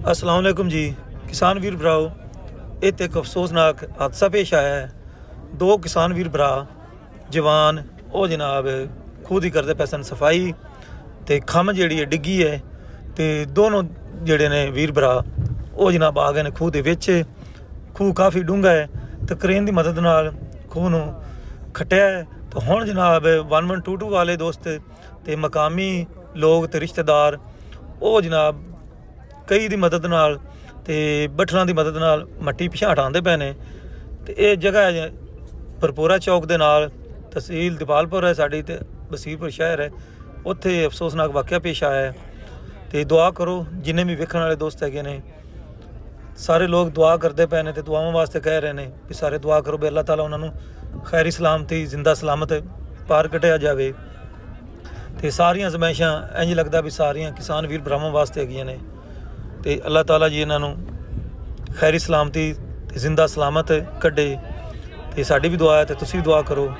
अस्सलाम वालेकुम जी। किसान वीर भराओ, ਇਹ ਇੱਕ ਅਫਸੋਸਨਾਕ ਹਾਦਸਾ ਪੇਸ਼ ਆਇਆ ਹੈ। ਦੋ ਕਿਸਾਨ ਵੀਰ ਭਰਾ ਜਵਾਨ ਉਹ ਜਨਾਬ ਖੂਦ ਹੀ ਕਰਦੇ ਪਏ ਸਨ ਸਫਾਈ, ਤੇ ਖੰਮ ਜਿਹੜੀ ਹੈ ਡਿੱਗੀ ਹੈ, ਤੇ ਦੋਨੋਂ ਜਿਹੜੇ ਨੇ ਵੀਰ ਭਰਾ ਉਹ ਜਨਾਬ ਆ ਗਏ ਨੇ ਖੂਹ ਦੇ ਵਿੱਚ। ਖੂਹ ਕਾਫੀ ਡੂੰਘਾ ਹੈ ਤੇ ਕ੍ਰੇਨ ਦੀ ਮਦਦ ਨਾਲ ਖੂਹ ਨੂੰ ਖੱਟਿਆ ਹੈ। ਤੇ ਹੁਣ ਜਨਾਬ 1122 ਵਾਲੇ ਦੋਸਤ ਤੇ ਮਕਾਮੀ ਲੋਕ ਤੇ ਰਿਸ਼ਤੇਦਾਰ ਉਹ ਜਨਾਬ ਕਈ ਦੀ ਮਦਦ ਨਾਲ ਤੇ ਬੱਠਲਾਂ ਦੀ ਮਦਦ ਨਾਲ ਮੱਟੀ ਪਿਛਾਂਹ ਹਟਾਉਂਦੇ ਪਏ ਨੇ। ਤੇ ਇਹ ਜਗ੍ਹਾ ਹੈ ਪਰਪੋਰਾ ਚੌਕ ਦੇ ਨਾਲ, ਤਹਿਸੀਲ ਦਿਪਾਲਪੁਰ ਹੈ ਸਾਡੀ ਤੇ ਬਸੀਰਪੁਰ ਸ਼ਹਿਰ ਹੈ। ਉੱਥੇ ਅਫਸੋਸਨਾਕ ਵਾਕਿਆ ਪੇਸ਼ ਆਇਆ ਹੈ। ਤੇ ਦੁਆ ਕਰੋ, ਜਿੰਨੇ ਵੀ ਵੇਖਣ ਵਾਲੇ ਦੋਸਤ ਹੈਗੇ ਨੇ ਸਾਰੇ ਲੋਕ ਦੁਆ ਕਰਦੇ ਪਏ ਨੇ ਤੇ ਦੁਆਵਾਂ ਵਾਸਤੇ ਕਹਿ ਰਹੇ ਨੇ ਵੀ ਸਾਰੇ ਦੁਆ ਕਰੋ ਵੀ ਅੱਲਾਹ ਤਾਲਾ ਉਹਨਾਂ ਨੂੰ ਖੈਰੀ ਸਲਾਮਤੀ ਜ਼ਿੰਦਾ ਸਲਾਮਤ ਪਾਰ ਕੱਢਿਆ ਜਾਵੇ। ਤੇ ਸਾਰੀਆਂ ਜ਼ਮੈਸ਼ਾਂ ਇੰਝ ਲੱਗਦਾ ਵੀ ਸਾਰੀਆਂ ਕਿਸਾਨ ਵੀਰ ਭਰਾਵਾਂ ਵਾਸਤੇ ਹੈਗੀਆਂ ਨੇ। ਤੇ ਅੱਲਾਹ ਤਾਲਾ ਜੀ ਇਹਨਾਂ ਨੂੰ ਖੈਰੀ ਸਲਾਮਤੀ ਤੇ ਜ਼ਿੰਦਾ ਸਲਾਮਤ ਕੱਢੇ। ਤੇ ਸਾਡੀ ਵੀ ਦੁਆ ਹੈ ਤੇ ਤੁਸੀਂ ਵੀ ਦੁਆ ਕਰੋ।